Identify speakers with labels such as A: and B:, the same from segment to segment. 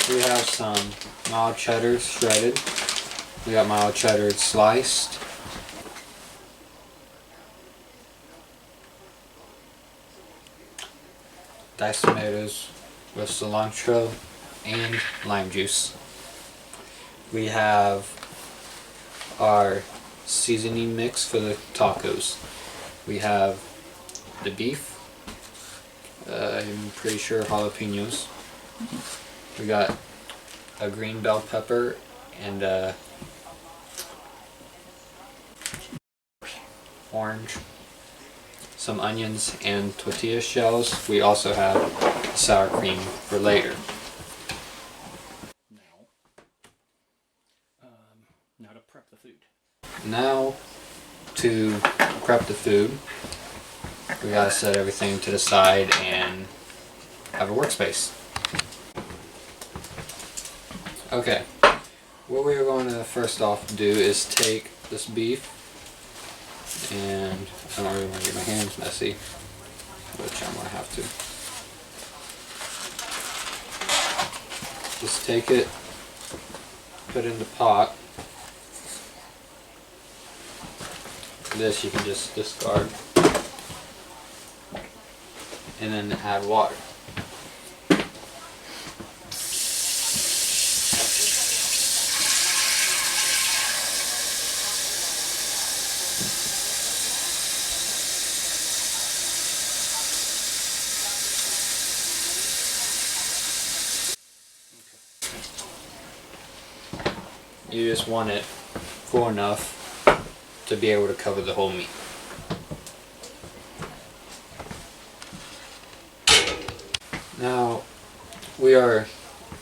A: We have some mild cheddar shredded. We got mild cheddar sliced. Diced tomatoes with cilantro and lime juice. We have our seasoning mix for the tacos. We have the beef. I'm pretty sure jalapenos. We got a green bell pepper and orange, some onions and tortilla shells. We also have sour cream for later.
B: Now to prep the food.
A: Now to prep the food, we gotta set everything to the side and have a workspace. Okay, what we're going to first off do is take this beef, and I don't really want to get my hands messy, which I'm going to have to. Just take it, put it in the pot. This you can just discard, and then add water. You just want it full enough to be able to cover the whole meat. Now we are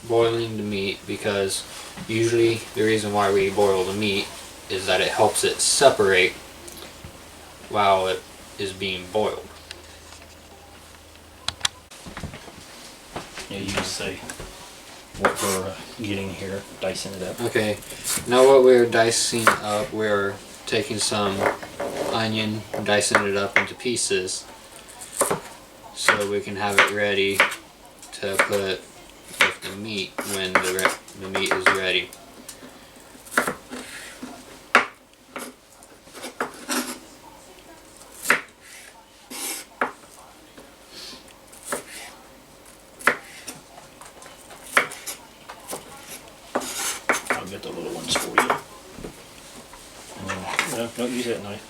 A: boiling the meat because usually the reason why we boil the meat is that it helps it separate while it is being boiled.
B: Yeah, you say what we're getting here, dicing it up.
A: Okay, now what we're dicing up, we're taking some onion, dicing it up into pieces so we can have it ready to put with the meat when the meat is ready.
B: I'll get the little ones for you. No, don't use that knife.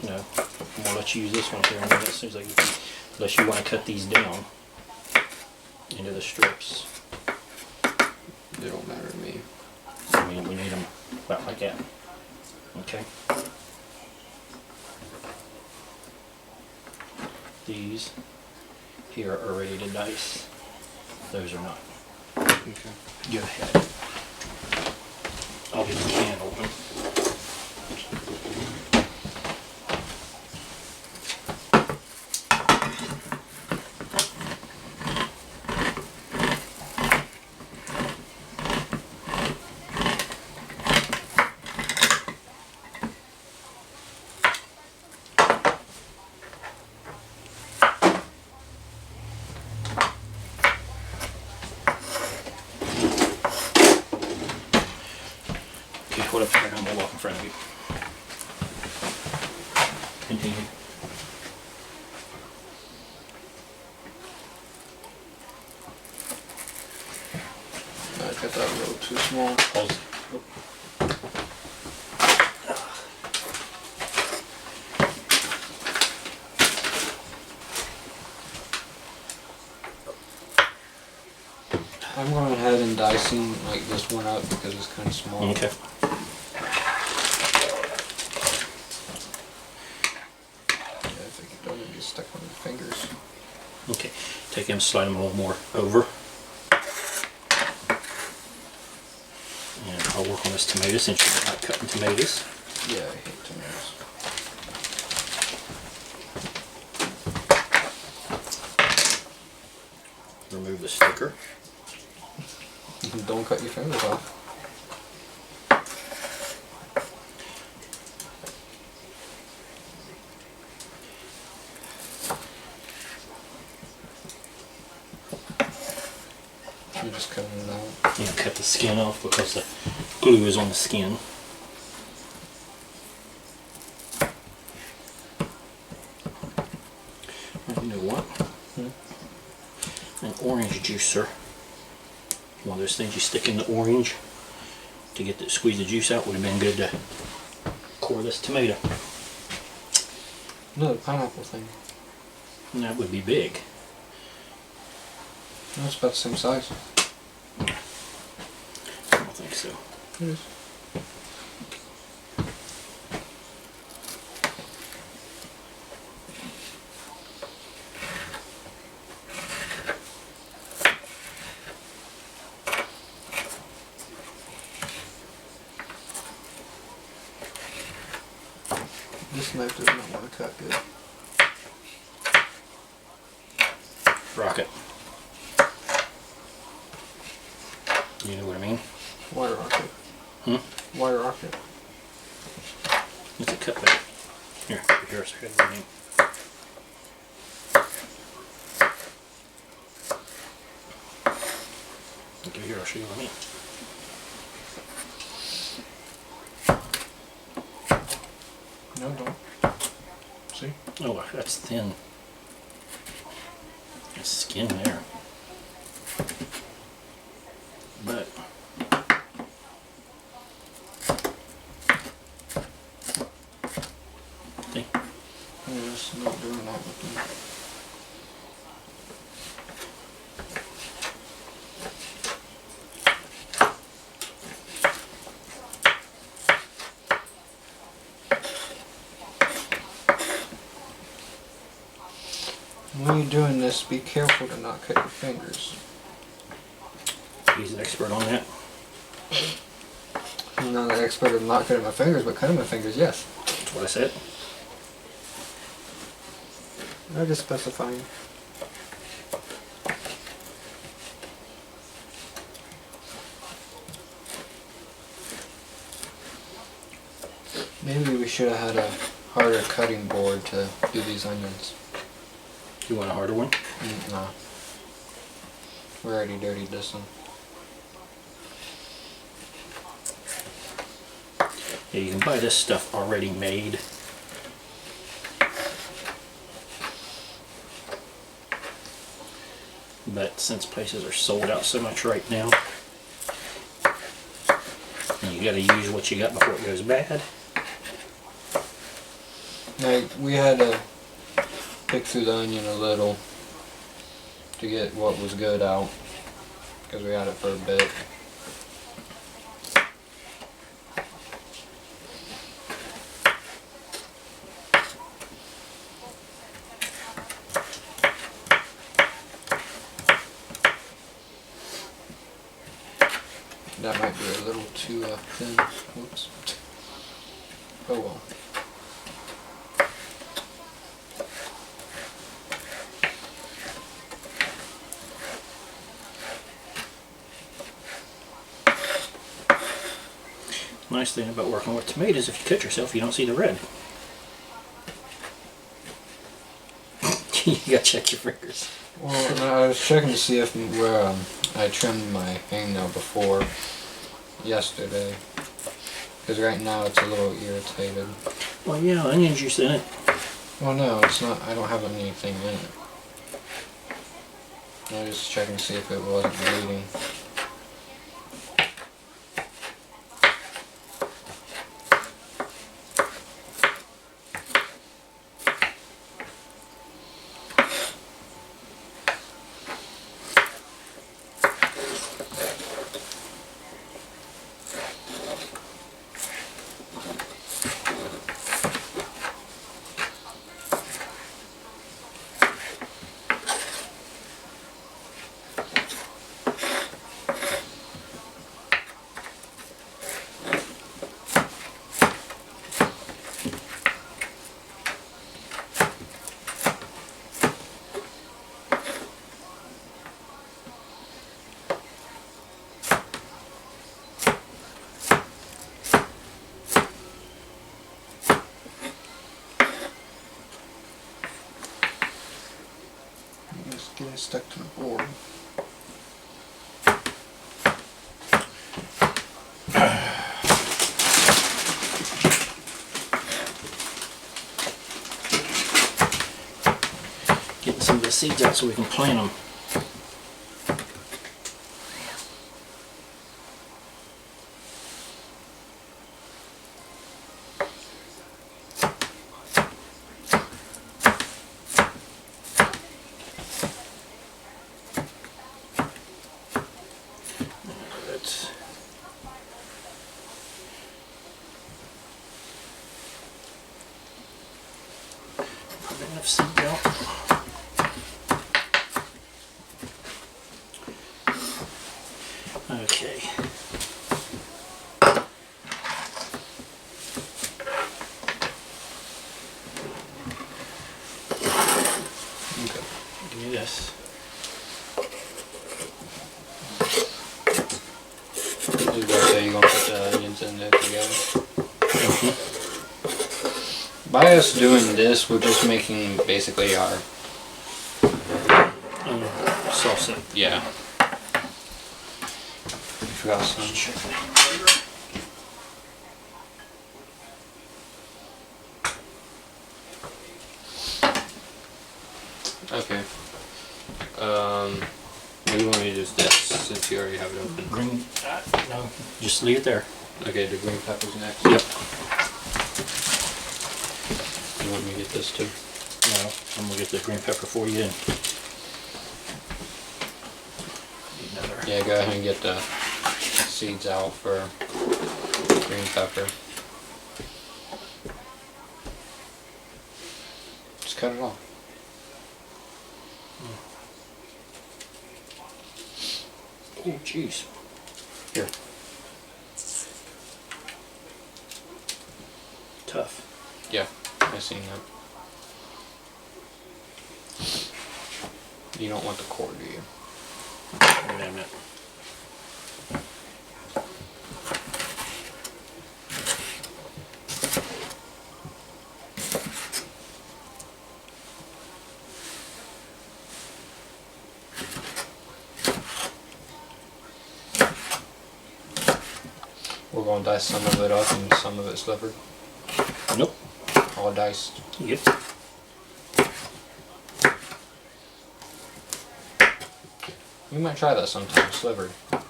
B: No, I'm gonna let you use this one here in a minute as soon as I get these. Unless you want to cut these down into the strips.
A: It don't matter to me.
B: I mean, we need them about like that. Okay. These here are ready to dice. Those are not.
A: Okay.
B: Go ahead. I'll get the can open. Hold up here, I'm gonna walk in front of you. Continue.
A: I got that a little too small.
B: Pause. Oh.
A: I'm going ahead and dicing like this one up because it's kind of small.
B: Okay.
A: Yeah, if it doesn't get stuck on your fingers.
B: Okay. Take him, slide him a little more over. And I'll work on this tomato since you're not cutting tomatoes.
A: Yeah, I hate tomatoes.
B: Remove the sticker.
A: Don't cut your fingers off.
C: You're just cutting it out.
B: Yeah, cut the skin off because the glue is on the skin. You know what? An orange juicer. One of those things you stick in the orange to get the squeeze the juice out would have been good to core this tomato.
C: No, the pineapple thing.
B: And that would be big.
C: That's about the same size.
B: I don't think so.
C: It is. This knife does not want to cut good.
B: Rocket. You know what I mean?
C: Wire rocket. Wire rocket.
B: It's a cutback. Here, here's what I mean. Okay, here, I'll show you what I mean.
C: No, don't. See?
B: Oh, that's thin. There's skin there. But see?
C: Yeah, it's not doing that with them. When you're doing this, be careful to not cut your fingers.
B: He's an expert on that.
C: I'm not an expert of not cutting my fingers, but cutting my fingers, yes.
B: That's what I said.
C: I'm just specifying. Maybe we should have had a harder cutting board to do these onions.
B: You want a harder one?
C: No. We already dirtied this one.
B: Yeah, you can buy this stuff already made. But since places are sold out so much right now, and you gotta use what you got before it goes bad.
C: Now, we had to pick through the onion a little to get what was good out, because we had it for a bit. That might be a little too thin. Whoops. Oh well.
B: Nice thing about working with tomatoes, if you cut yourself, you don't see the red. You gotta check your fingers.
C: Well, no, I was checking to see if where I trimmed my hangnail before yesterday, because right now it's a little irritated.
B: Well, yeah, onion juice in it.
C: Well, no, it's not. I don't have anything in it. I was just checking to see if it wasn't bleeding. Just getting stuck to the board.
B: Getting some of the seeds out so we can plant them. Enough seed out. Okay.
C: Okay.
B: Give me this.
C: You gonna say you're gonna put the onions in there together? By us doing this, we're just making basically our
B: Salsa.
C: yeah. Forgot some. Okay.
A: What do you want me to do with this since you already have it open?
B: Green. No, just leave it there.
A: Okay, the green pepper's next.
B: Yep.
C: You want me to get this too?
B: No, I'm gonna get the green pepper for you. And another.
C: Yeah, go ahead and get the seeds out for green pepper. Just cut it off.
B: Oh, jeez.
C: Here.
B: Tough.
C: Yeah, I seen that. You don't want the core, do you?
B: Wait a minute.
C: We're gonna dice some of it up and some of it slivered.
B: Nope.
C: All diced.
B: Yep.
C: We might try that sometime, slivered.
B: Yeah,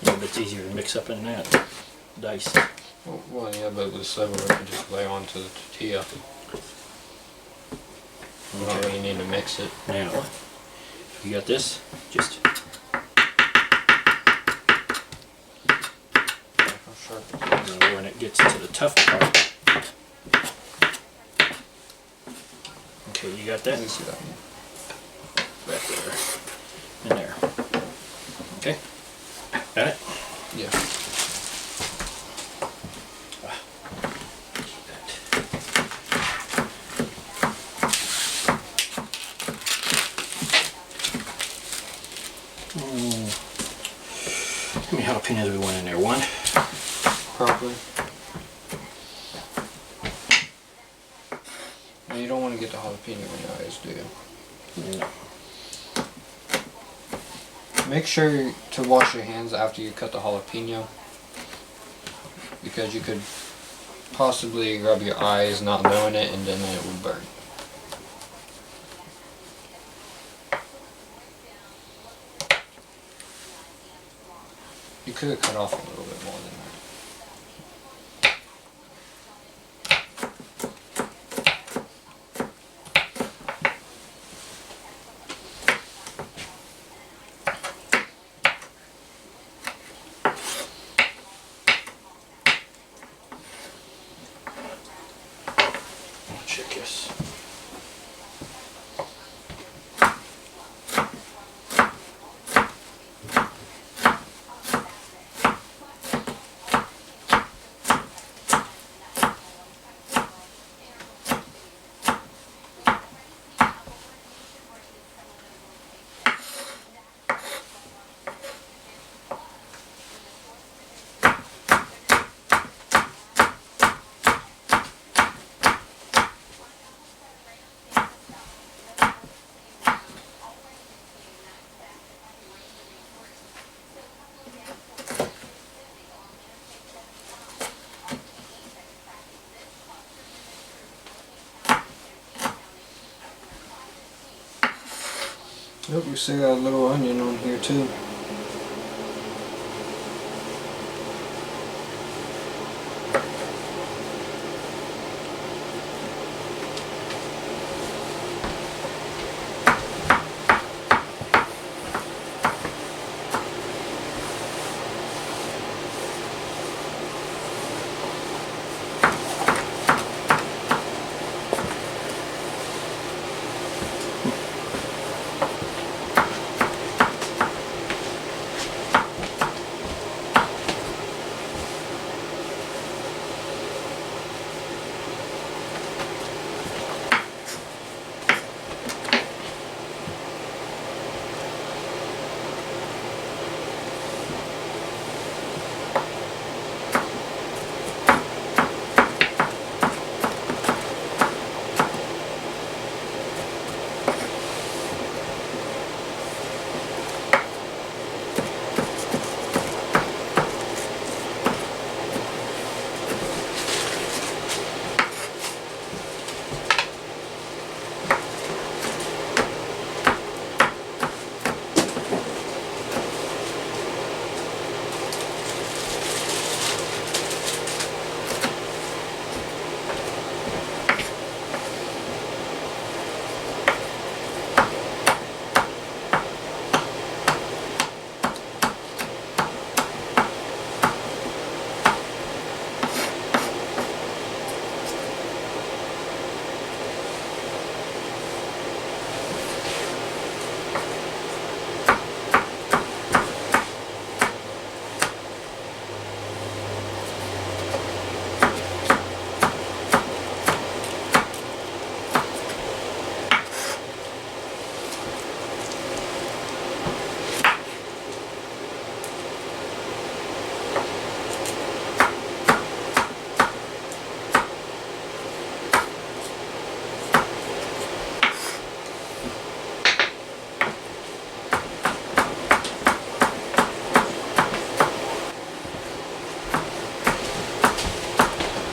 B: but it's easier to mix up in that. Diced.
C: Well, yeah, but with sliver we can just lay onto the tortilla. We don't really need to mix it.
B: Now, you got this? Just now when it gets to the tough part. Okay, you got that?
C: Let me see that.
B: Back there. And there. Okay. Got it?
C: Yeah.
B: How many jalapenos do we want in there? One?
C: Probably. Now you don't want to get the jalapeno in your eyes, do you?
B: No.
C: Make sure to wash your hands after you cut the jalapeno, because you could possibly rub your eyes not knowing it and then it would burn. You could have cut off a little bit more than that.
B: Check this.
C: Nope, we still got a little onion on here too.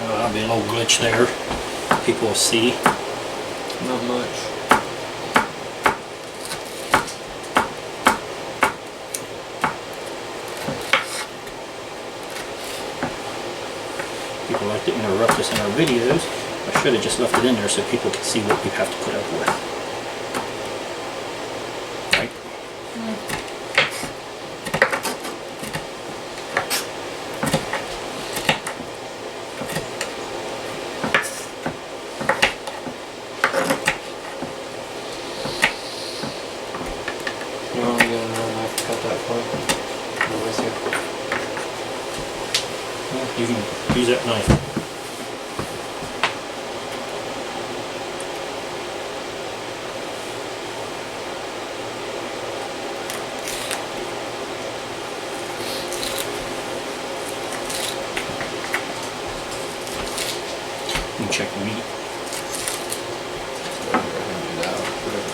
B: That'll be a little glitch there. People will see.
C: Not much.
B: People like to interrupt us in our videos. I should have just left it in there so people could see what we have to put up with. Right?
C: You want me to get another knife to cut that for you? Or with you?
B: Yeah, you can use that knife. You can check the meat.
C: So I'm gonna do that quick.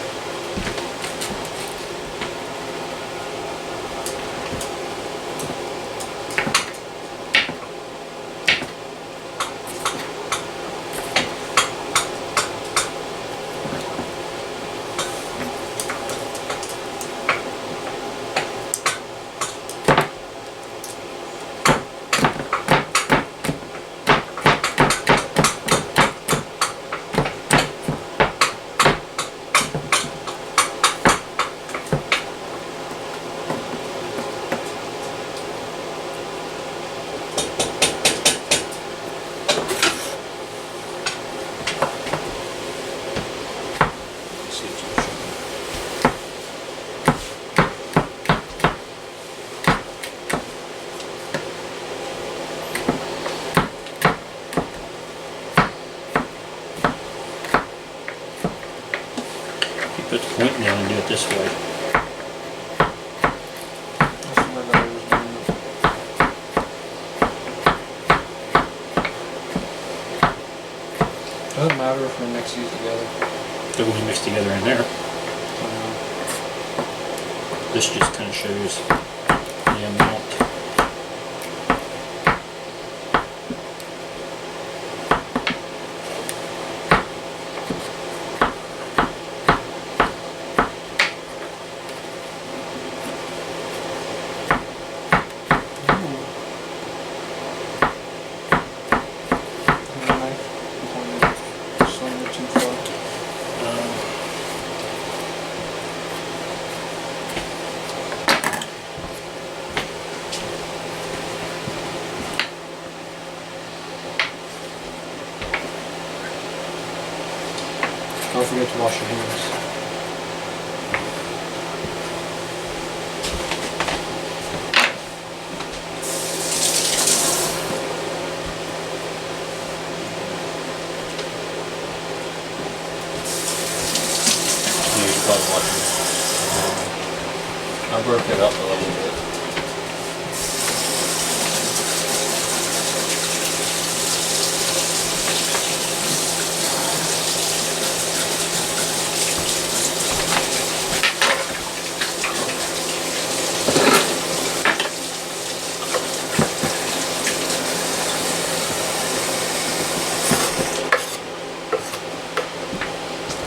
B: Put the point down and do it this way.
C: That's what I was doing. Doesn't matter if we mix these together.
B: They're going to mix together in there. This just kind of shows the amount.
C: Don't forget to wash your hands.
B: You should probably wash it.
C: I broke it up a little bit.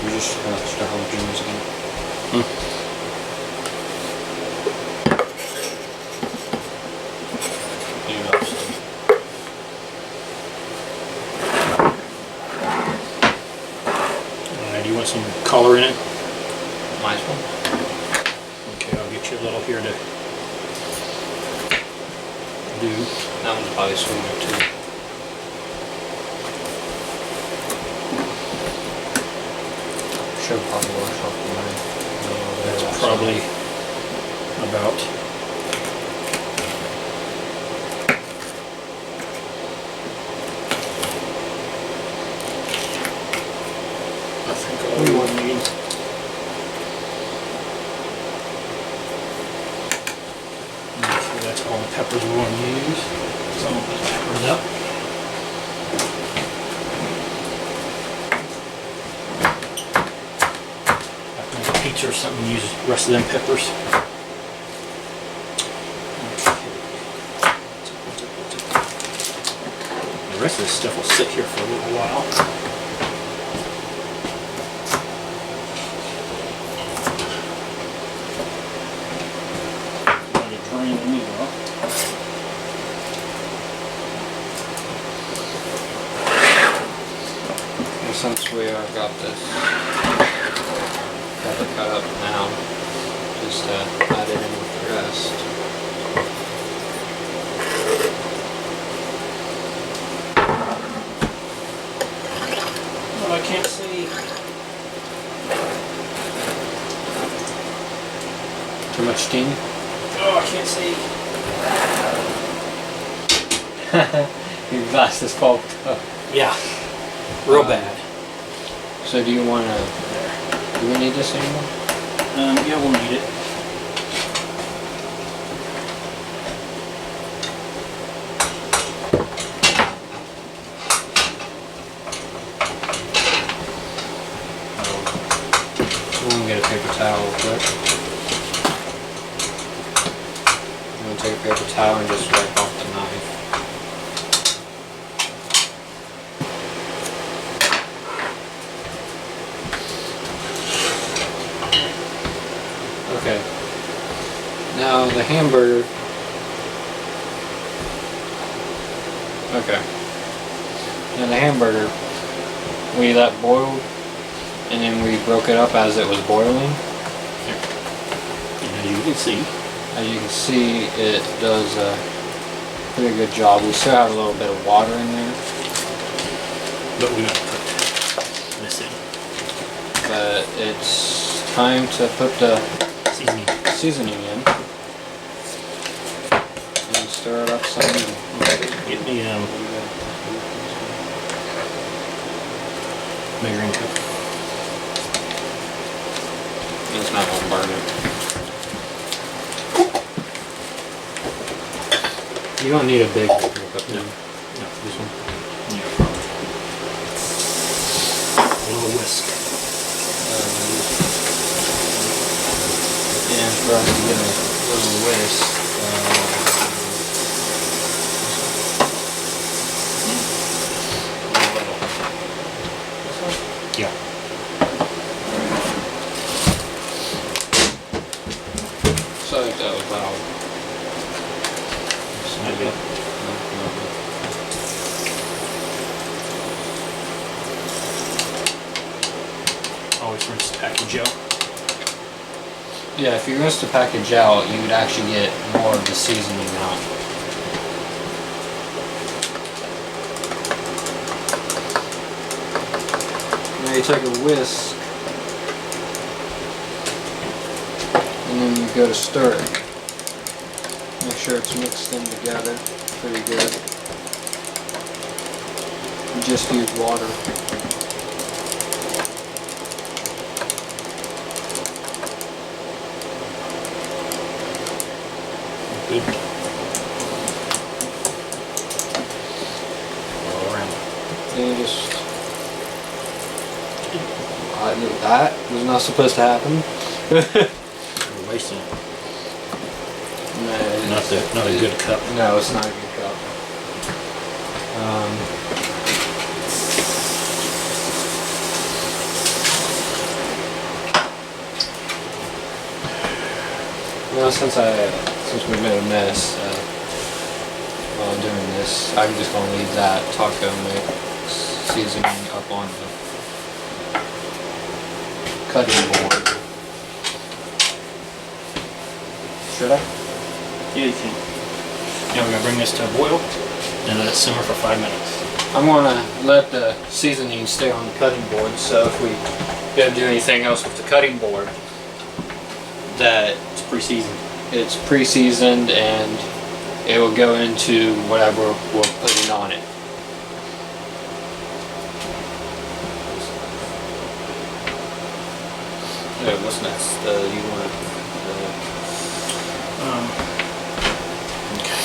A: We just start jalapenos again.
B: You know, so. Do you want some color in it?
C: Might as well.
B: Okay, I'll get you a little here to do.
C: That one's probably sweeter too. Should probably wash off the knife.
B: That's probably about I think all we will need. Okay, that's all the peppers we want to use. So I'll put the peppers up. After make pizza or something, use the rest of them peppers. The rest of this stuff will sit here for a little while. Let it drain the meat off.
C: And since we got this, got it cut up now, just add it in with the rest.
B: Oh, I can't see.
C: Too much steam?
B: Oh, I can't see.
C: Your glass is fogged up.
B: Yeah, real bad.
C: So do you want to,
B: There.
C: do we need this anymore?
B: Yeah, we'll need it.
C: So we're going to get a paper towel real quick. I'm going to take a paper towel and just wipe off the knife. Okay. Now the hamburger. Okay. Now the hamburger, we let boil, and then we broke it up as it was boiling.
B: And as you can see,
C: As you can see, it does a pretty good job. We still have a little bit of water in there,
B: but we're gonna put this in.
C: but it's time to put the
B: Seasoning.
C: seasoning in and stir it up some.
B: Get me measuring cup.
C: It's not gonna burn it. You don't need a big cup.
B: No.
C: No, this one.
B: Yeah. A little whisk.
C: And for us to get a little whisk,
B: Yeah.
C: sorry if that was loud.
B: Maybe. Always rinse the package out.
C: Yeah, if you rinse the package out, you would actually get more of the seasoning out. Now you take a whisk, and then you go to stir it. Make sure it's mixed in together pretty good. You just use water.
B: Good. All around.
C: Then you just... that was not supposed to happen.
B: We're wasting it.
C: No,
B: Not a good cup.
C: No, it's not a good cup. Well, since we made a mess while doing this, I'm just gonna leave that taco mix seasoning up on the cutting board. Should I?
B: Yeah, you can. Now we're gonna bring this to a boil and let it simmer for 5 minutes.
C: I'm gonna let the seasoning stay on the cutting board, so if we don't do anything else with the cutting board, that
B: It's pre-seasoned.
C: it's pre-seasoned and it will go into whatever we're putting on it.
A: Yeah, what's next? You want
B: Okay.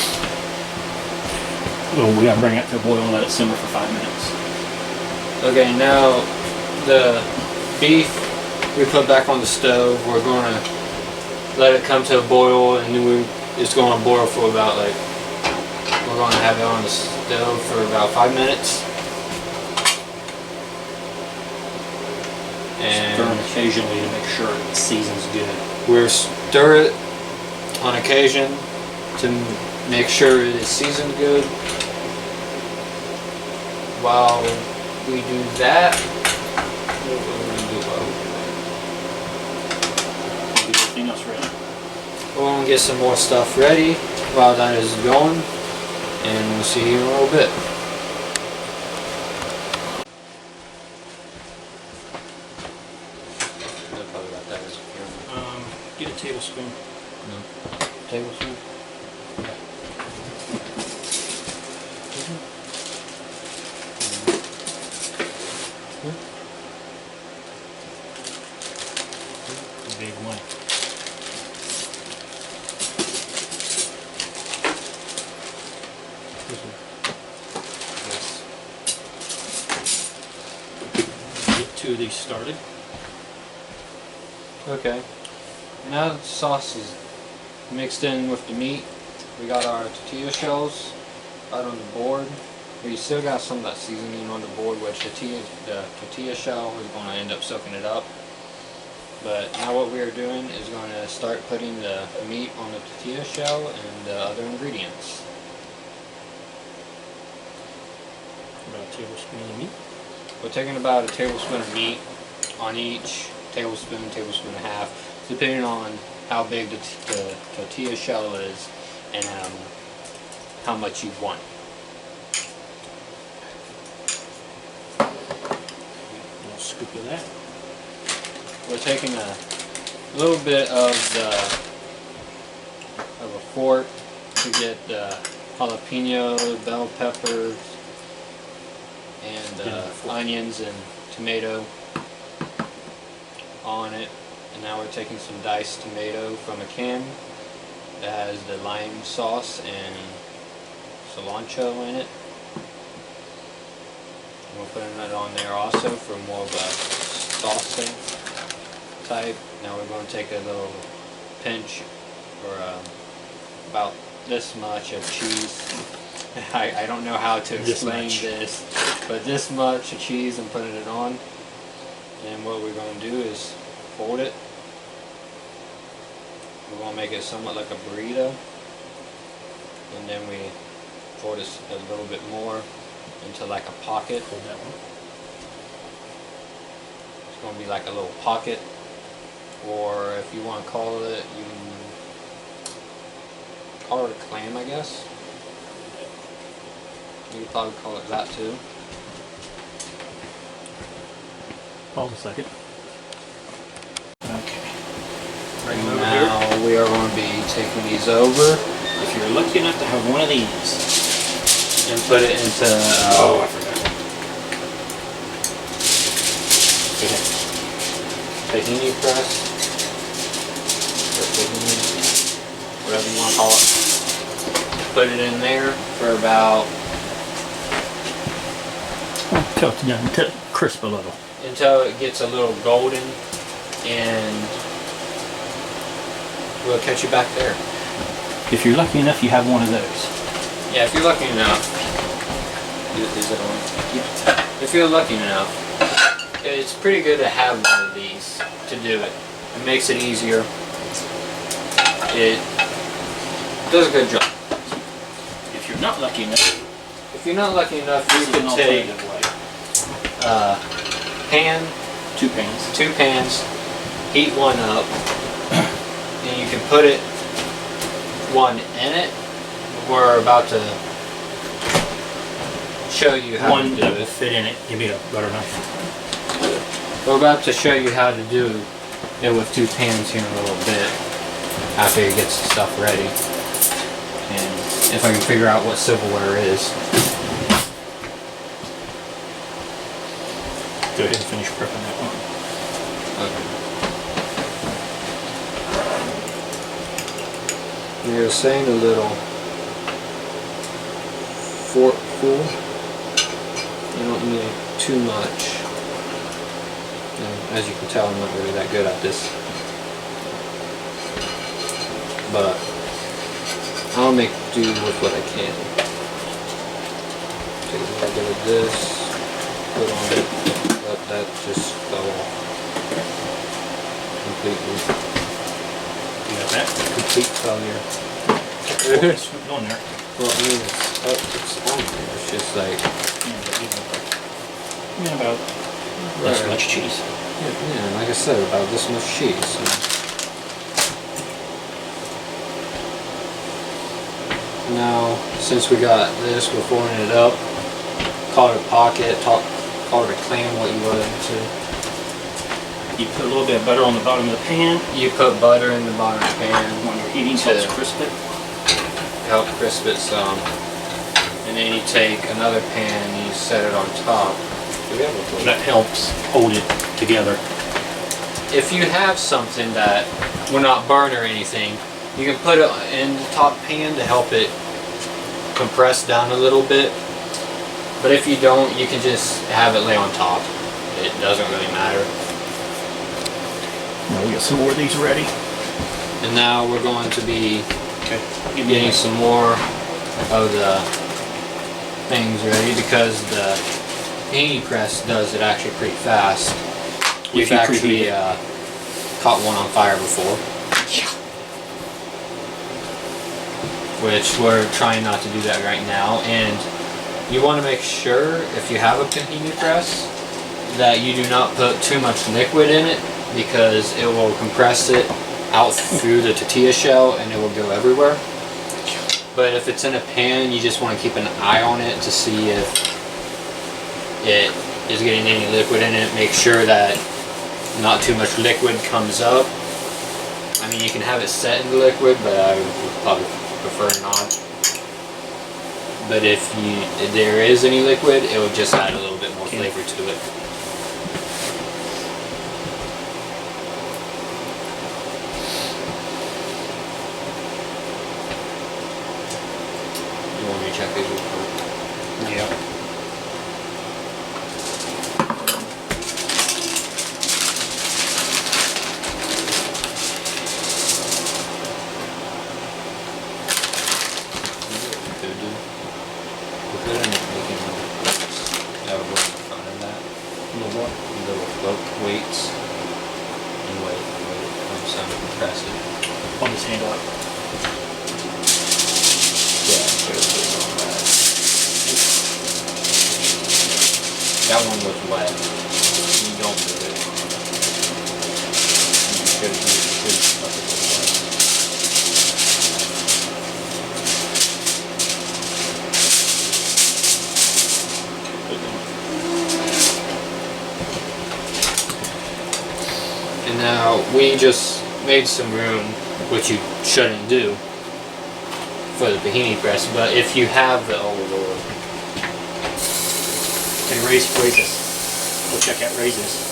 B: Well, we gotta bring it to a boil and let it simmer for 5 minutes.
C: Okay, now the beef we put back on the stove. We're gonna let it come to a boil, and then it's gonna boil for about we're gonna have it on the stove for about 5 minutes.
B: Stir
C: And
B: them occasionally to make sure it seasons good.
C: we'll stir it on occasion to make sure it is seasoned good. While we do that, what we're gonna do while we do that?
B: Get everything else ready.
C: We're gonna get some more stuff ready while that is going, and we'll see you in a little bit.
B: Get a tablespoon.
C: Tablespoon?
B: A big one. Get 2 of these started.
C: Okay. Now that the sauce is mixed in with the meat, we got our tortilla shells out on the board. We still got some of that seasoning on the board, which the tortilla shell is going to end up soaking it up. But now what we are doing is going to start putting the meat on the tortilla shell and the other ingredients.
B: About a tablespoon of meat.
C: We're taking about a tablespoon of meat on each tablespoon, tablespoon and a half, depending on how big the tortilla shell is and how much you want.
B: A little scoop of that.
C: We're taking a little bit of a fork to get the jalapeno, bell peppers, and onions and tomato on it. And now we're taking some diced tomato from a can that has the lime sauce and cilantro in it. And we're putting that on there also for more of a saucing type. Now we're going to take a little pinch, or about this much of cheese. I don't know how to explain this, but this much of cheese and putting it on. And what we're going to do is fold it. We're going to make it somewhat like a burrito. And then we fold it a little bit more into like a pocket.
B: Hold that one.
C: It's going to be like a little pocket. Or if you want to call it, you can call it a clam, I guess. You could probably call it that too.
B: Hold a second. Okay. Bring them over
A: Now
B: here.
A: we are going to be taking these over
B: If you're lucky enough to have one of these.
A: and put it into
B: I forgot.
A: tahini press, or tahini, whatever you want to call it. Put it in there for about
B: Until it's done, until crisp a little.
A: until it gets a little golden, and we'll catch you back there.
B: If you're lucky enough, you have one of those.
A: Yeah, if you're lucky enough. Is it on?
B: Yeah.
A: If you're lucky enough, it's pretty good to have one of these to do it. It makes it easier. It does a good job.
B: If you're not lucky enough,
A: If you're not lucky enough, you
B: this is an
A: can take
B: alternative way.
A: pan,
B: 2 pans.
A: 2 pans, heat one up, and you can put it one in it. We're about to show you how
B: One
A: to do
B: that will
A: it.
B: fit in it. Give me a butter knife.
A: We're about to show you how to do it with 2 pans here in a little bit after you get the stuff ready. And if I can figure out what silverware is.
B: Go ahead and finish prepping that one.
A: Okay. You're saying a little forkful. You don't need too much. And as you can tell, I'm not really that good at this. But I'll make do with what I can. Take a little bit of this, put on it, let that just fell off completely.
B: You got that?
A: Complete failure.
B: It's on there.
A: Well, I mean, it's on there. It's just like,
B: Yeah, about this
A: Right.
B: much cheese.
A: yeah, like I said, about this much cheese. So. Now, since we got this, we're forming it up. Call it a pocket, call it a clam, what you want to.
B: You put a little bit of butter on the bottom of the pan.
A: You put butter in the bottom of the pan,
B: When you're heating, so it's crisp it.
A: help crisp it some. And then you take another pan and you set it on top. Do we have a plate?
B: That helps hold it together.
A: If you have something that will not burn or anything, you can put it in the top pan to help it compress down a little bit. But if you don't, you can just have it lay on top. It doesn't really matter.
B: Now we got some more of these ready.
A: And now we're going to be
B: Okay. Give me
A: getting some more of the things ready because the tahini press does it actually pretty fast. We've
B: If you
A: actually
B: preheat
A: caught one on fire before. Which we're trying not to do that right now. And you want to make sure, if you have a tahini press, that you do not put too much liquid in it because it will compress it out through the tortilla shell and it will go everywhere. But if it's in a pan, you just want to keep an eye on it to see if it is getting any liquid in it. Make sure that not too much liquid comes up. I mean, you can have it set in the liquid, but I would probably prefer not. But if there is any liquid, it will just add a little bit more flavor to it. You want me to check these real quick?
B: Yeah.
A: Weights and wait, I'm sorry, press it.
B: On this handle up.
A: Yeah, put it on that. That one was wet. You don't do it. You should let it go wet. And now we just made some room, which you shouldn't do, for the tahini press. But if you have the, oh lord.
B: Okay, raise this. We'll check out raises.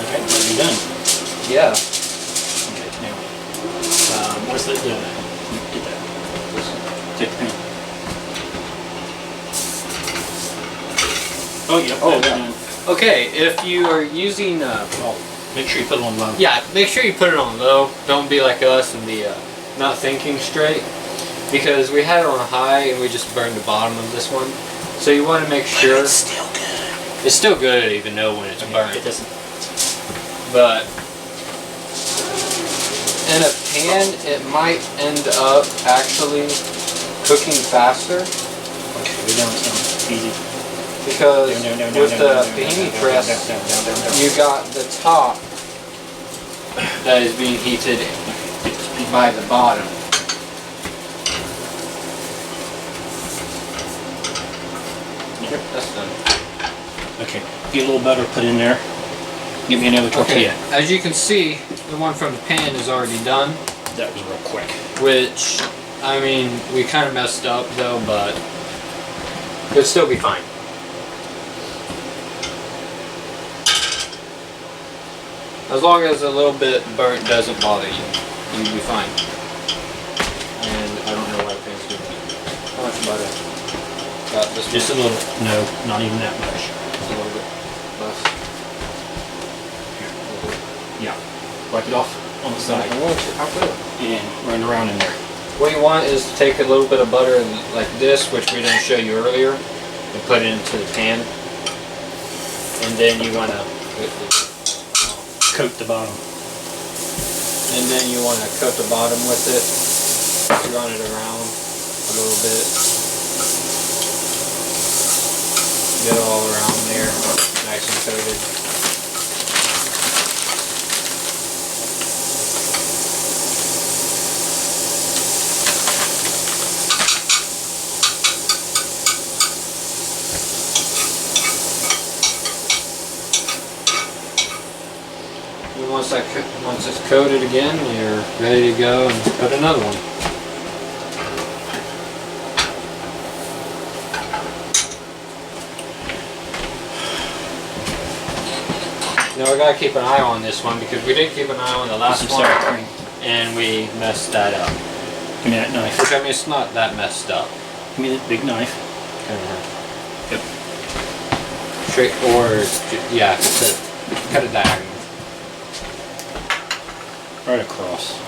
B: Okay, what have you done?
A: Yeah.
B: Okay, now, what's the, get that. Take the pen. Oh yeah,
A: Oh,
B: yeah.
A: yeah. Okay, if you are using,
B: Oh, make sure you put it on low.
A: yeah, make sure you put it on low. Don't be like us and be not thinking straight, because we had it on high and we just burned the bottom of this one. So you want to make sure.
B: But it's still good.
A: It's still good to even know when it's burnt.
B: It doesn't.
A: But in a pan, it might end up actually cooking faster,
B: Okay, we're down some easy.
A: because
B: Down,
A: with the
B: down,
A: tahini
B: down,
A: press,
B: down.
A: you got the top that is being heated by the bottom. Yep, that's done.
B: Okay, get a little butter put in there. Give me another tortilla.
A: Okay, as you can see, the one from the pan is already done.
B: That was real quick.
A: Which, I mean, we kind of messed up though, but it'll still be fine. As long as a little bit burnt doesn't bother you, you'll be fine. And I don't know why the pan's doing it. How much butter? Got this
B: Just a little. No, not even that much.
A: a little bit less.
B: Yeah. Wipe it off on the side
A: I want to. How good.
B: and run around in there.
A: What you want is to take a little bit of butter like this, which we didn't show you earlier, and put it into the pan. And then you want to
B: Coat the bottom.
A: And then you want to coat the bottom with it. Run it around a little bit. Get it all around there, nice and coated. And once it's coated again, you're ready to go and put another one. Now we gotta keep an eye on this one, because we didn't keep an eye on the last
B: Some
A: one
B: sour cream.
A: and we messed that up.
B: Give me that knife.
A: Which, I mean, it's not that messed up.
B: Give me that big knife. Yep.
A: Straight, or yeah, cut it diagonal.
B: Right across.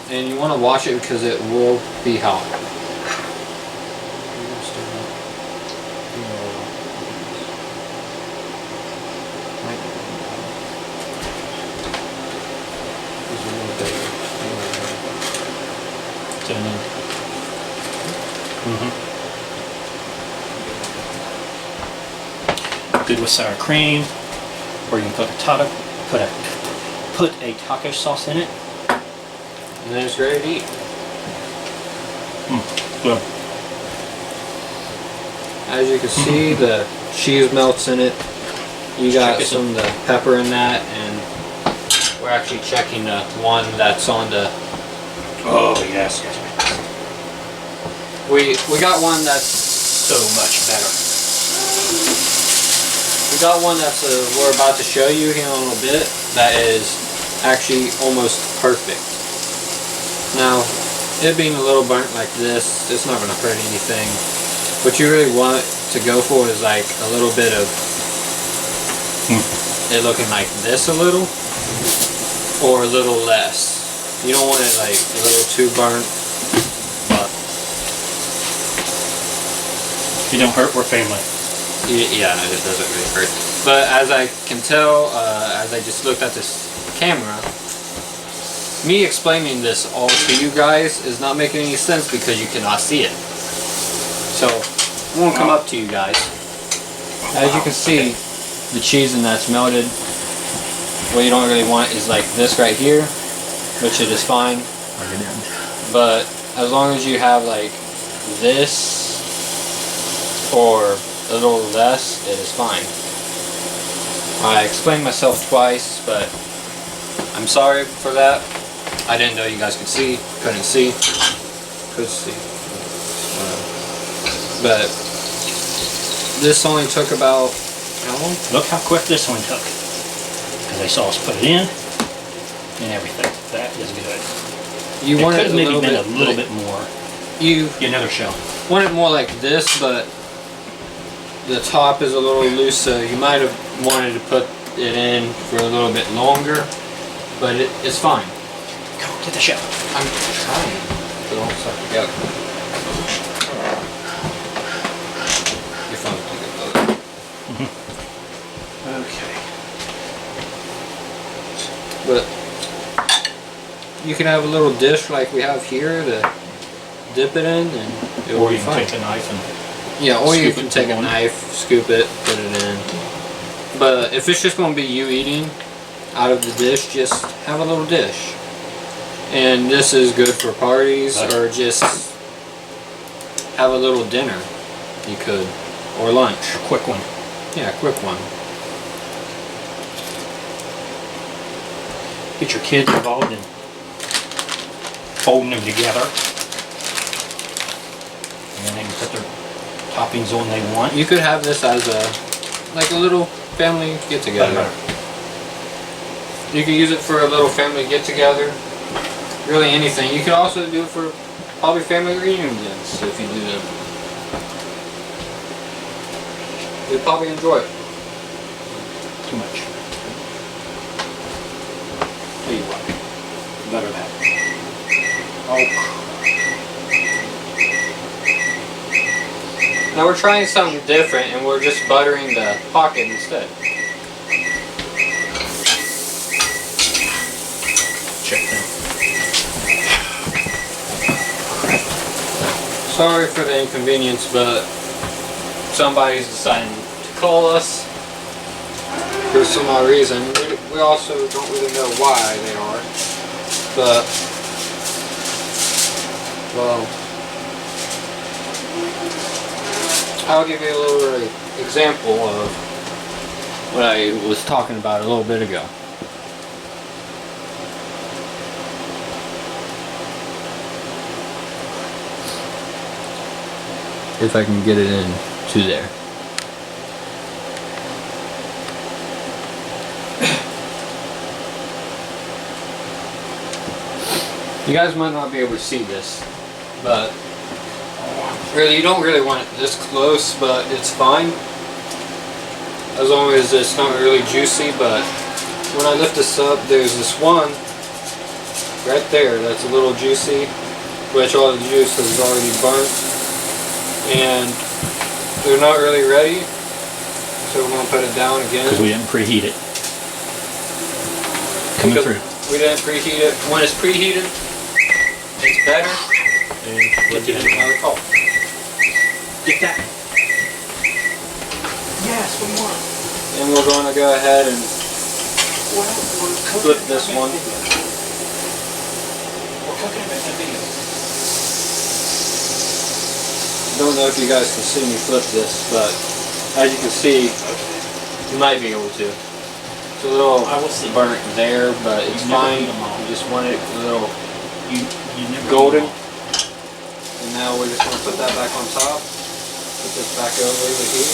A: And you want to wash it because it will be hot.
B: Good with sour cream, or you can put a taco sauce in it.
A: And then it's ready to eat.
B: Good.
A: As you can see, the cheese melts in it. You got some of the pepper in that, and we're actually checking the one that's on the.
B: Oh yes.
A: We got one that's
B: So much better.
A: we got one that's we're about to show you here in a little bit. That is actually almost perfect. Now, it being a little burnt like this, it's not going to hurt anything. What you really want to go for is like a little bit of it looking like this a little, or a little less. You don't want it like a little too burnt, but
B: If you don't hurt, we're family.
A: yeah, it doesn't really hurt. But as I can tell, as I just looked at this camera, me explaining this all to you guys is not making any sense because you cannot see it. So, I won't come up to you guys. As you can see, the cheese in that's melted. What you don't really want is like this right here, which it is fine. But as long as you have like this, or
C: a little less, it is fine. I explained myself twice, but I'm sorry for that. I didn't know you guys could see, couldn't see, could see. But this only took about, how long?
B: Look how quick this one took. Because they saw us put it in and everything. That is good.
C: You want
B: could
C: it
B: have maybe been a little
C: like,
B: bit more.
C: You
B: Get another shell.
C: want it more like this, but the top is a little loose, so you might have wanted to put it in for a little bit longer, but it's fine.
B: Come on, get the shell.
C: I'm trying, but don't suck together. You're fine with it.
B: Okay.
C: But you can have a little dish like we have here to dip it in, and it will
B: Or
C: be
B: you can
C: fine.
B: take a knife and
C: Yeah, or you
B: scoop
C: can
B: it
C: take a
B: on.
C: knife, scoop it, put it in. But if it's just going to be you eating out of the dish, just have a little dish. And this is good for parties or just have a little dinner. You could, or lunch.
B: a quick one.
C: Yeah, a quick one.
B: Get your kids involved in folding them together. And then they can put their toppings on they want.
C: You could have this as a little family get together. You can use it for a little family get together. Really anything. You could also do it for probably family reunions if you do them. You'd probably enjoy it.
B: Too much. Tell you what. Better that. Oh.
C: Now we're trying something different and we're just buttering the pocket instead.
B: Check them.
C: Sorry for the inconvenience, but somebody's deciding to call us for some odd reason. We also don't really know why they are, but well, I'll give you a little example of what I was talking about a little bit ago. If I can get it in to there. You guys might not be able to see this, but really you don't really want it this close, but it's fine. As long as it's not really juicy, but when I lift this up, there's this one right there that's a little juicy, which all the juice is already burnt. And they're not really ready, so we're going to put it down again.
B: Because we didn't preheat it. Coming through.
C: We didn't preheat it. When it's preheated, it's better. And we'll give it another call.
B: Get that. Yes, we want.
C: And we're going to go ahead and flip this one.
B: We're cooking it in the video.
C: Don't know if you guys can see me flip this, but as you can see, you might be able to. It's a little burnt there, but it's fine. You just want it a little golden. And now we're just going to put that back on top. Put this back over here.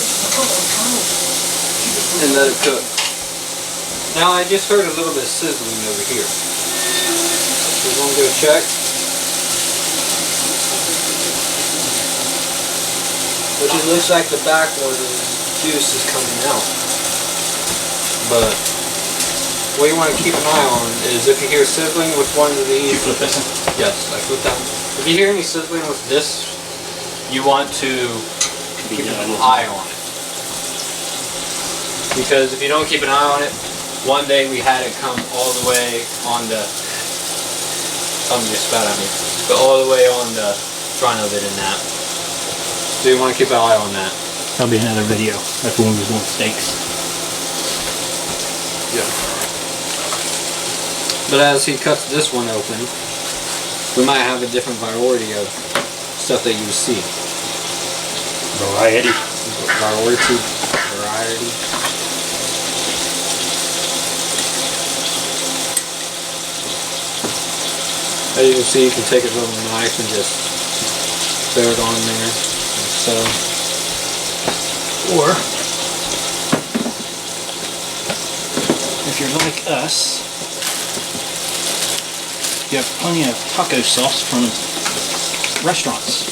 C: And let it cook. Now I just heard a little bit of sizzling over here. So we're going to go check. Which it looks like the back where the juice is coming out. But what you want to keep an eye on is if you hear sizzling with one of these.
B: Did you flip this one?
C: Yes, I flipped that one. If you hear any sizzling with this, you want to keep an eye on it. Because if you don't keep an eye on it, one day we had it come all the way on the, something just spat at me, but all the way on the front of it in that. So you want to keep an eye on that.
B: That'll be another video. That's when we was doing steaks.
C: Yeah. But as he cuts this one open, we might have a different variety of stuff that you see.
B: Variety.
A: variety. As you can see, you can take a little knife and just throw it on there, like so.
B: Or, if you're like us, you have plenty of taco sauce from restaurants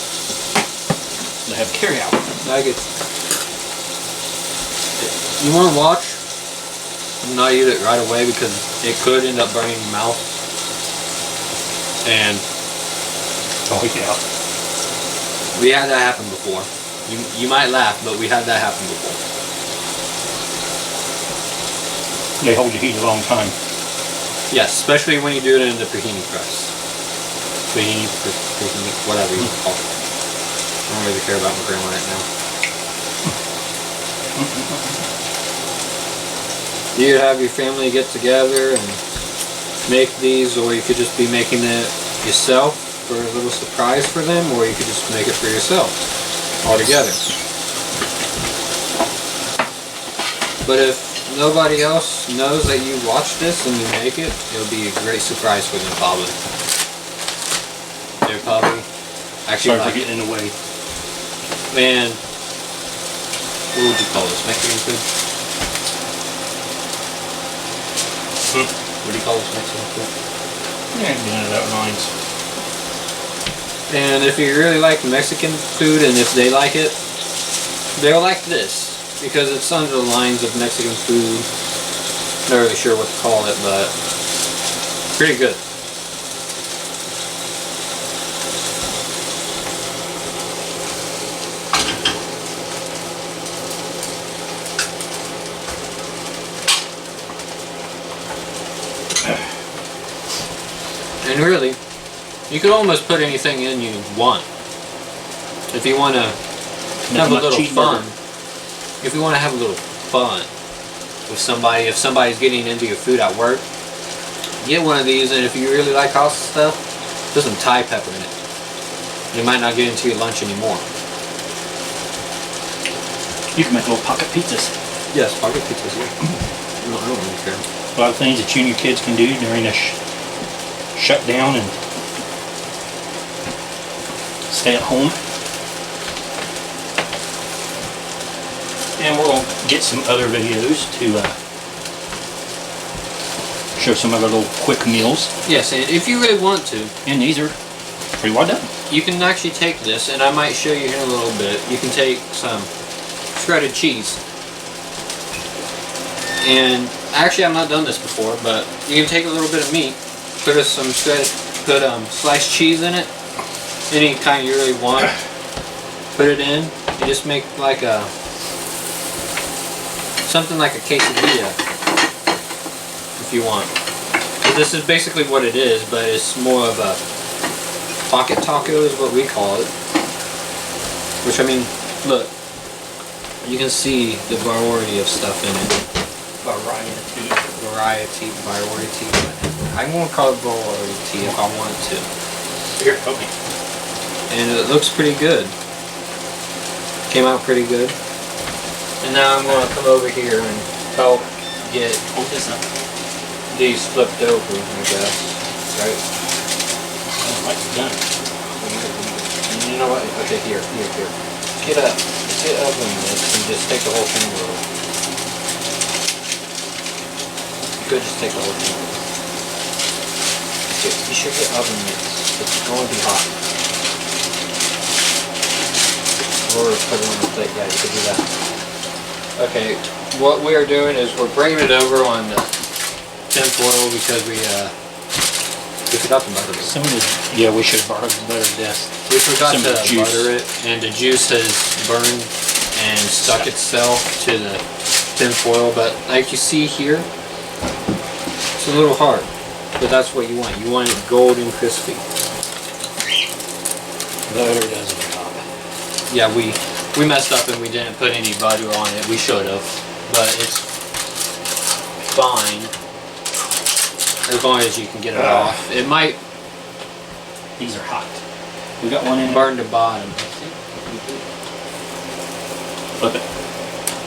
B: that have carryout.
A: Like it. You want to watch and not eat it right away because it could end up burning your mouth. And
B: oh yeah,
A: we had that happen before. You might laugh, but we had that happen before.
B: they hold your heat a long time.
A: Yes, especially when you do it in the tahini press. Tahini, whatever you call it. I don't really care about my grandma right now. You could have your family get together and make these, or you could just be making it yourself for a little surprise for them, or you could just make it for yourself all together. But if nobody else knows that you watch this and you make it, it'll be a great surprise for them probably. They're probably actually
B: Sorry
A: like
B: for getting in the way.
A: Man, what would you call this? Mexican food? What do you call this Mexican food?
B: Yeah, none of that lines.
A: And if you really like Mexican food, and if they like it, they'll like this. Because it's under the lines of Mexican food. Not really sure what to call it, but pretty good. And really, you could almost put anything in you want. If you want to have a little fun. If you want to have a little fun with somebody, if somebody's getting into your food at work, get one of these, and if you really like all stuff, put some Thai pepper in it. You might not get into your lunch anymore.
B: You can make little pocket pizzas.
A: Yes, pocket pizzas, yeah. No, I don't really care.
B: A lot of things that you and your kids can do during a shutdown and stay at home. And we'll get some other videos to show some other little quick meals.
A: Yes, and if you really want to,
B: And these are pretty well done.
A: you can actually take this, and I might show you here in a little bit. You can take some shredded cheese. And actually I've not done this before, but you can take a little bit of meat, put some shredded, put sliced cheese in it, any kind you really want, put it in. You just make like a something like a quesadilla if you want. So this is basically what it is, but it's more of a pocket taco is what we call it. Which, I mean, look, you can see the variety of stuff in it. Variety. I'm gonna call it variety if I want to.
B: Here, help me.
A: And it looks pretty good. Came out pretty good. And now I'm going to come over here and help get
B: Hold this up.
A: these flipped over, I guess. Right?
B: Sounds like it's done.
A: And you know what? Okay, here. Get up in this and just take the whole thing over. You could just take the whole thing over. You should get oven mitts. It's going to be hot. Or put it on the plate. Yeah, you could do that. Okay, what we are doing is we're bringing it over on the tin foil because we forgot to butter it.
B: Some of the, yeah, we should have buttered this.
A: We forgot
B: some
A: to
B: of the juice.
A: butter it, and the juice has burned and stuck itself to the tin foil. But like you see here, it's a little hard, but that's what you want. You want it golden crispy.
B: Butter does the job.
A: Yeah, we messed up and we didn't put any butter on it. We should have, but it's fine as long as you can get it off. It might
B: These are hot. We got one in
A: burn the bottom.
B: Flip it.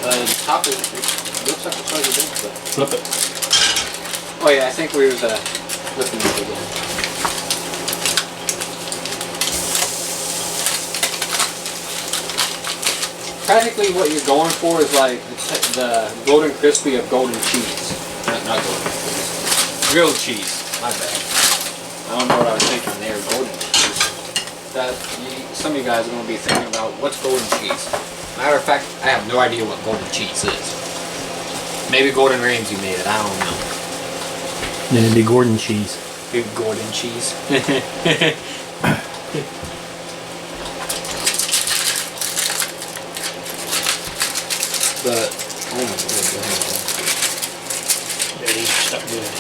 A: The top is, it looks like it's already been flipped.
B: Flip it.
A: Oh yeah, I think we was flipping it again. Practically what you're going for is like the golden crispy of golden cheese. Not golden cheese. Grilled cheese. My bad. I don't know what I was thinking there. Golden cheese. Some of you guys are going to be thinking about what's golden cheese. Matter of fact, I have no idea what golden cheese is. Maybe Gordon Ramsay made it. I don't know.
B: Then it'd be Gordon cheese.
A: Big Gordon cheese. But oh my god.
B: There, these are stuck good.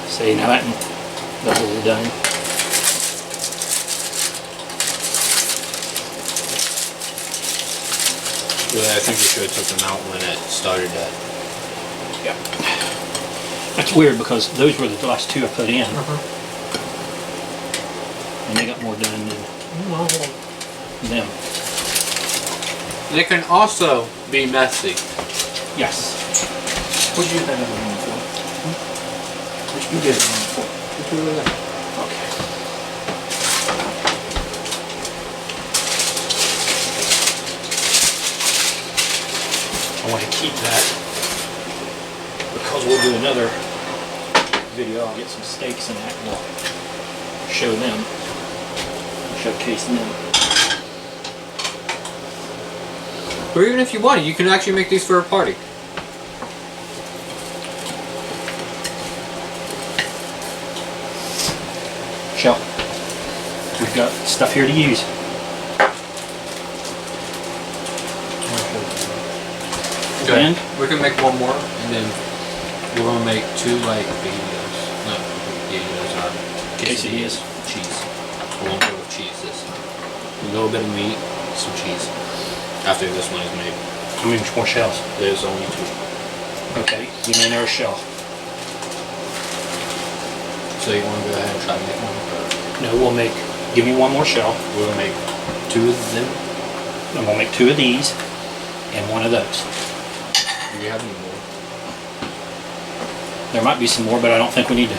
B: See, now that that's what we're done.
A: Really, I think we should have took them out when it started that.
B: Yep. That's weird because those were the last two I put in. And they got more done than them.
A: They can also be messy.
B: Yes. What'd you do that other one for? What'd you do that one for? Okay. I want to keep that because we'll do another video. I'll get some steaks in that and we'll show them, showcase them.
A: Or even if you want, you can actually make these for a party.
B: Shell. We've got stuff here to use.
A: Okay.
B: And
A: We can make one more, and then we're gonna make two like videos. No, videos are
B: quesadillas.
A: Cheese. We won't go with cheese this time. A little bit of meat, some cheese. After this one is made.
B: How many more shells?
A: There's only two.
B: Okay, give me another shell.
A: So you wanna go ahead and try to make one?
B: No, we'll make, give me one more shell.
A: We'll make two of them.
B: And we'll make two of these and one of those.
A: Do you have any more?
B: There might be some more, but I don't think we need to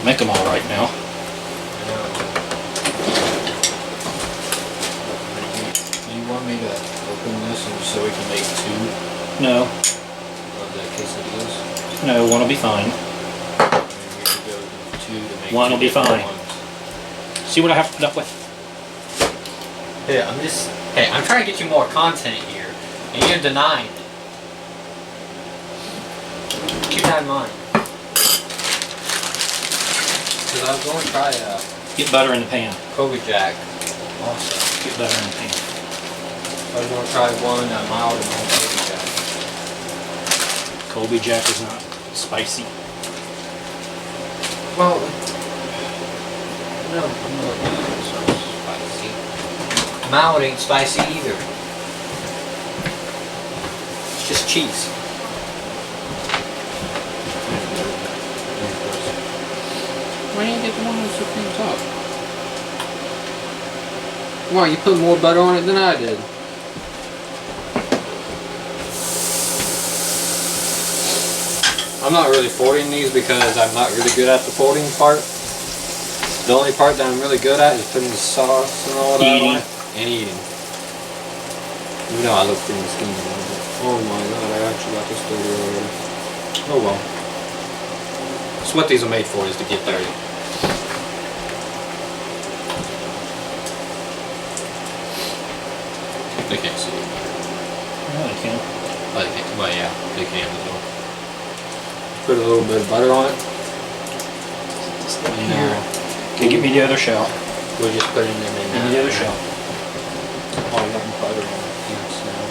B: make them all right now.
A: Do you want me to open this and so we can make two
B: No,
A: of the quesadillas?
B: no, one will be fine.
A: Maybe we could go with two to make
B: One will be
A: different
B: fine.
A: ones.
B: See what I have to put up with?
A: Yeah, I'm trying to get you more content here, and you're denying it. Keep that in mind. Because I was going to try
B: Get butter in the pan.
A: Kobe Jack also.
B: Get butter in the pan.
A: I was going to try one mild and one Kobe Jack.
B: Colby Jack is not spicy.
A: Well, no, it's not spicy. Mild ain't spicy either. It's just cheese. Why didn't you get the one with supreme top? Why, you put more butter on it than I did. I'm not really folding these because I'm not really good at the folding part. The only part that I'm really good at is putting the sauce and all that on it. And eating. Even though I look pretty skinny a little bit. Oh my god, I actually got this dirty already. Oh well. That's what these are made for, is to get dirty. They can't see it.
B: No, they can.
A: Well, they can. Well, yeah, they can as well. Put a little bit of butter on it.
B: Here. Okay, give me the other shell.
A: We're just putting them in
B: Give me the other shell.
A: Oh, I got butter on it. Yes, now.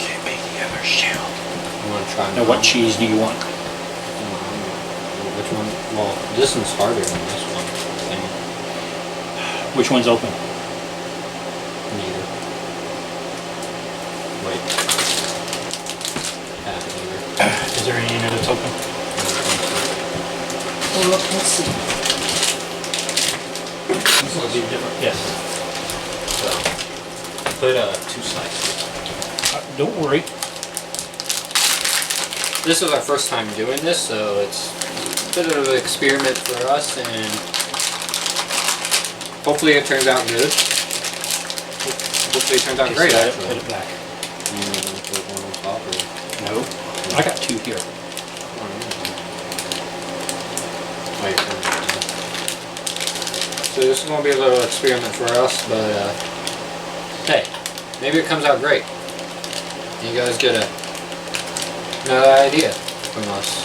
B: Give me the other shell.
A: I'm gonna try.
B: Now, what cheese do you want?
A: Which one? Well, this one's harder than this one. I think.
B: Which one's open?
A: Neither. Wait. Half neither.
B: Is there any that's open? Well, let's see. This will be different. Yes.
A: So put 2 slices.
B: Don't worry.
A: This is our first time doing this, so it's a bit of an experiment for us, and hopefully it turns out good. Hopefully it turns out great.
B: Put
A: Actually.
B: it back.
A: You want to put one on top, or?
B: No. I got 2 here.
A: Wait. So this is going to be a little experiment for us, but hey, maybe it comes out great. You guys get another idea from us.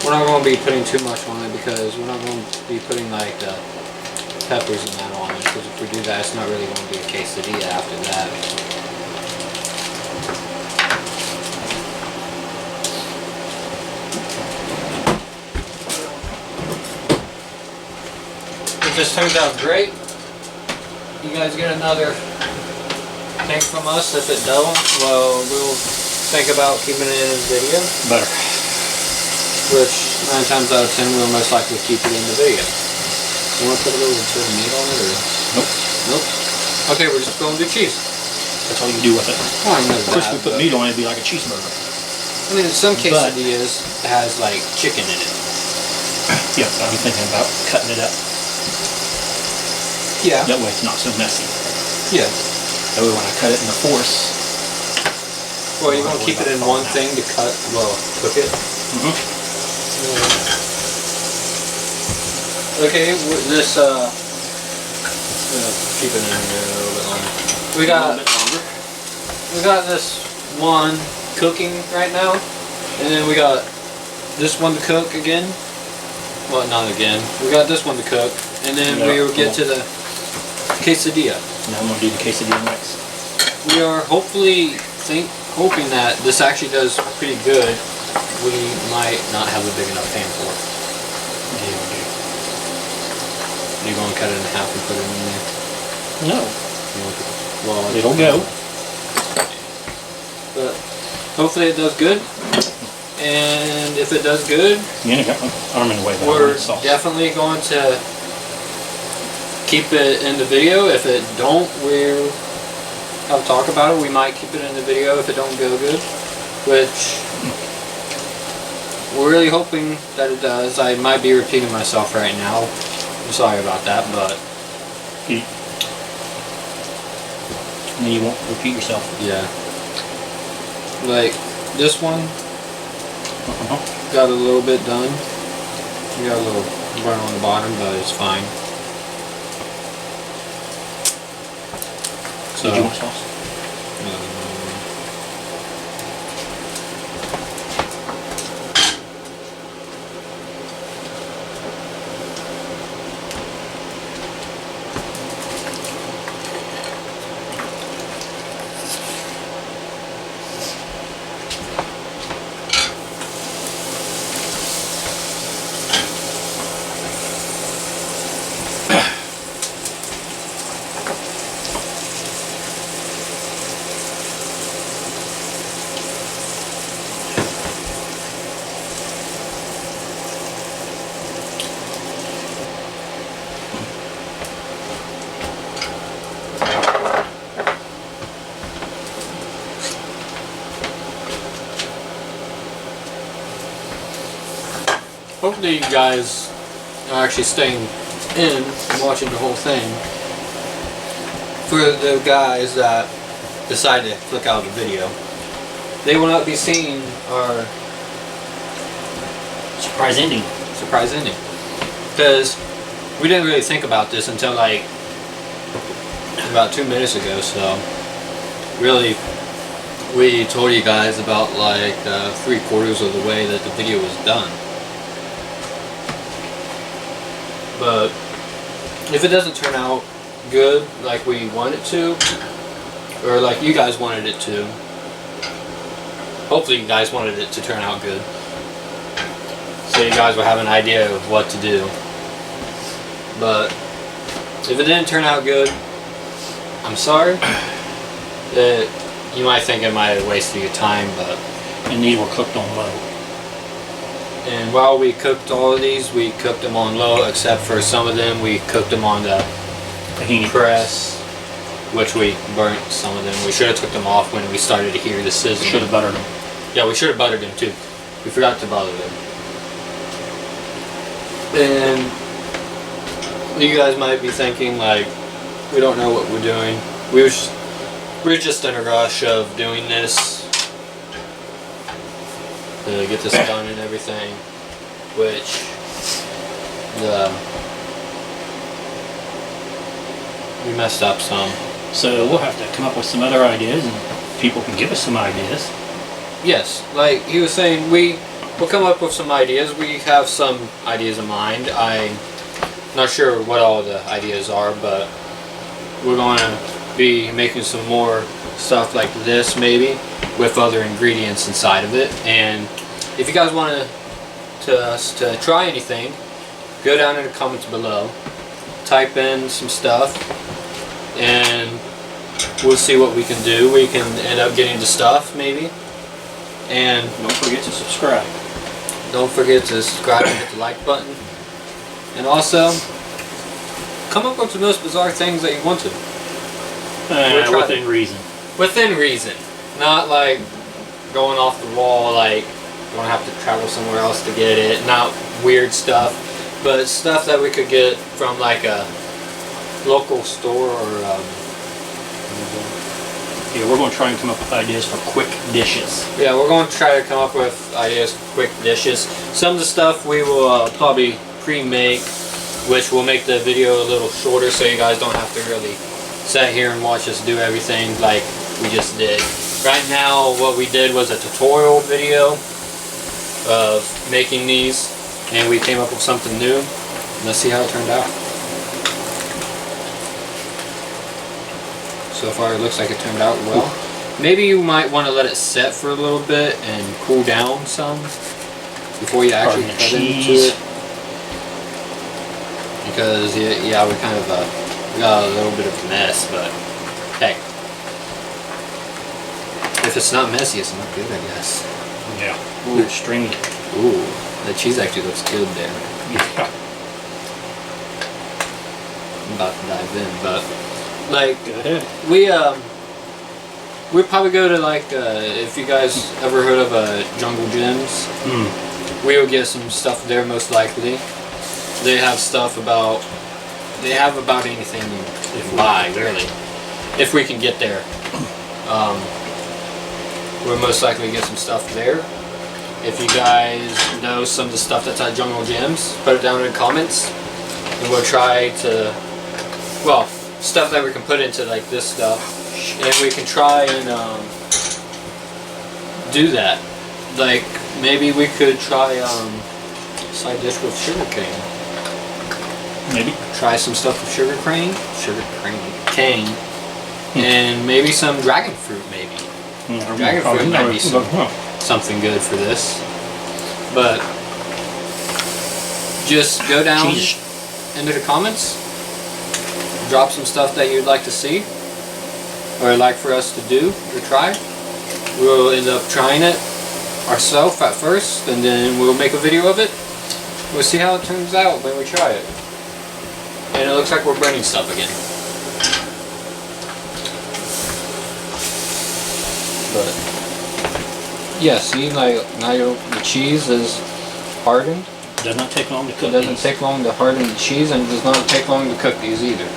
A: We're not going to be putting too much on it because we're not going to be putting like peppers and that on it, because if we do that, it's not really going to be a quesadilla after that. If this turns out great, you guys get another thing from us. If it don't, well, we'll think about keeping it in a video.
B: Better.
A: Which 9 times out of 10 we'll most likely keep it in the video. You want to put a little bit of meat on it, or?
B: Nope.
A: Nope. Okay, we're just going to do cheese.
B: That's all you do with it.
A: Well, I know
B: Of course,
A: that,
B: if we put meat on it, it'd be like a cheeseburger.
A: I mean, some quesadillas has like chicken in it.
B: Yeah, I'm thinking about cutting it up.
A: Yeah.
B: That way it's not so messy.
A: Yeah.
B: That way when I cut it in the force.
A: Well, you want to keep it in one thing to cut, well, cook it.
B: Mm-hmm.
A: Okay, this, keep it in there a little bit longer. We got this one cooking right now, and then we got this one to cook again. Well, not again. We got this one to cook, and then we will get to the quesadilla.
B: Now I'm gonna do the quesadilla next.
A: We are hoping that this actually does pretty good. We might not have a big enough pan for it. You're going to cut it in half and put it in there?
B: No.
A: Well,
B: It'll go.
A: But hopefully it does good. And if it does good,
B: I got my arm in the way.
A: we're definitely going to keep it in the video. If it don't, we'll have a talk about it. We might keep it in the video if it don't go good. Which we're really hoping that it does. I might be repeating myself right now. I'm sorry about that, but
B: And then you won't repeat yourself.
A: yeah. Like this one got a little bit done. You got a little burn on the bottom, but it's fine. So,
B: Did you want sauce?
A: hopefully you guys are actually staying in and watching the whole thing. For the guys that decide to click out of the video, they will not be seeing our
B: Surprise ending.
A: surprise ending. Because we didn't really think about this until like about 2 minutes ago, so really we told you guys about like 3/4 of the way that the video was done. But if it doesn't turn out good like we want it to, or like you guys wanted it to, hopefully you guys wanted it to turn out good, so you guys will have an idea of what to do. But if it didn't turn out good, I'm sorry. you might think it might have wasted your time, but.
B: And these were cooked on low.
A: And while we cooked all of these, we cooked them on low, except for some of them we cooked them on the
B: Tahini
A: press, which we burnt some of them. We should have took them off when we started to hear the sizzling.
B: Should have buttered them.
A: Yeah, we should have buttered them too. We forgot to butter them. And you guys might be thinking, like, we don't know what we're doing. We're just in a rush of doing this to get this done and everything, which we messed up some.
B: So we'll have to come up with some other ideas, and people can give us some ideas.
A: Yes, like he was saying, we'll come up with some ideas. We have some ideas in mind. I'm not sure what all the ideas are, but we're going to be making some more stuff like this, maybe, with other ingredients inside of it. And if you guys want us to try anything, go down in the comments below, type in some stuff, and we'll see what we can do. We can end up getting the stuff, maybe. And
B: Don't forget to subscribe.
A: don't forget to subscribe and hit the like button. And also, come up with the most bizarre things that you want to.
B: Within reason.
A: Within reason. Not like going off the wall, like you're gonna have to travel somewhere else to get it. Not weird stuff, but stuff that we could get from like a local store or
B: Yeah, we're going to try and come up with ideas for quick dishes.
A: yeah, we're going to try to come up with ideas for quick dishes. Some of the stuff we will probably pre-make, which will make the video a little shorter so you guys don't have to really sit here and watch us do everything like we just did. Right now what we did was a tutorial video of making these, and we came up with something new. Let's see how it turned out. So far it looks like it turned out well. Maybe you might want to let it set for a little bit and cool down some before you actually cut into it. Because yeah, we kind of we got a little bit of a mess, but heck, if it's not messy, it's not good, I guess.
B: Yeah. Ooh, stringy.
A: Ooh, the cheese actually looks good there.
B: Yeah.
A: I'm about to dive in, but like
B: Go ahead.
A: we probably go to like if you guys ever heard of Jungle Gyms, we will get some stuff there most likely. They have stuff about anything you can buy, really. If we can get there, we'll most likely get some stuff there. If you guys know some of the stuff that's at Jungle Gyms, put it down in the comments, and we'll try to, well, stuff that we can put into like this stuff, and we can try and do that. Like maybe we could try side dish with sugar cane.
B: Maybe.
A: Try some stuff with cane, and maybe some dragon fruit, maybe. Dragon fruit might be something good for this. But just go down into the comments, drop some stuff that you'd like to see or like for us to do or try. We'll end up trying it ourselves at first, and then we'll make a video of it. We'll see how it turns out when we try it. And it looks like we're burning stuff again. But yeah, see, like now the cheese is hardened.
B: It does not take long to cook.
A: It doesn't take long to harden the cheese, and it does not take long to cook these either.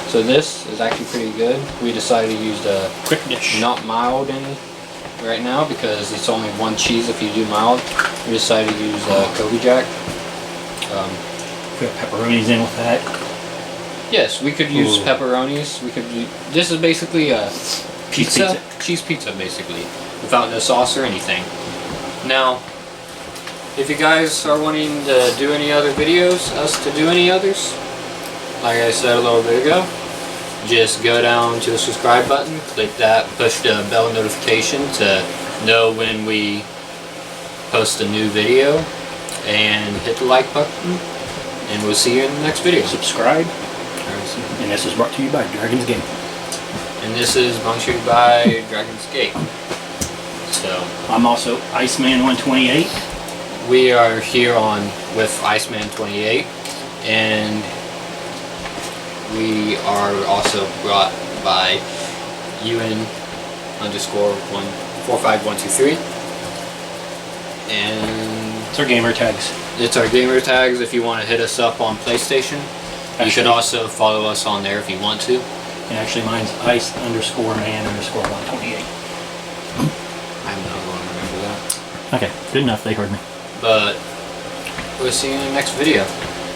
A: So this is actually pretty good. We decided to use the
B: Quick dish.
A: not mild any right now because it's only one cheese if you do mild. We decided to use Kobe Jack.
B: Put pepperonis in with that.
A: Yes, we could use
B: Ooh.
A: pepperonis. We could. This is basically a pizza, cheese pizza, basically, without no sauce or anything. Now, if you guys are wanting to do any other videos, us to do any others, like I said a little bit ago, just go down to the subscribe button, click that, push the bell notification to know when we post a new video, and hit the like button, and we'll see you in the next video.
B: Subscribe. And this is brought to you by Dragon's Gate.
A: And And this is brought to you by Dragon's Gate. So
B: I'm also Iceman 128.
A: we are here on with Iceman 28, and we are also brought by Yuen _145-123, and
B: It's our gamer tags.
A: it's our gamer tags. If you want to hit us up on PlayStation, you
B: Actually-
A: could also follow us on there if you want to.
B: And actually mine's Ice_man_128.
A: I'm not going to remember that.
B: Okay, good enough. They heard me.
A: But we'll see you in the next video.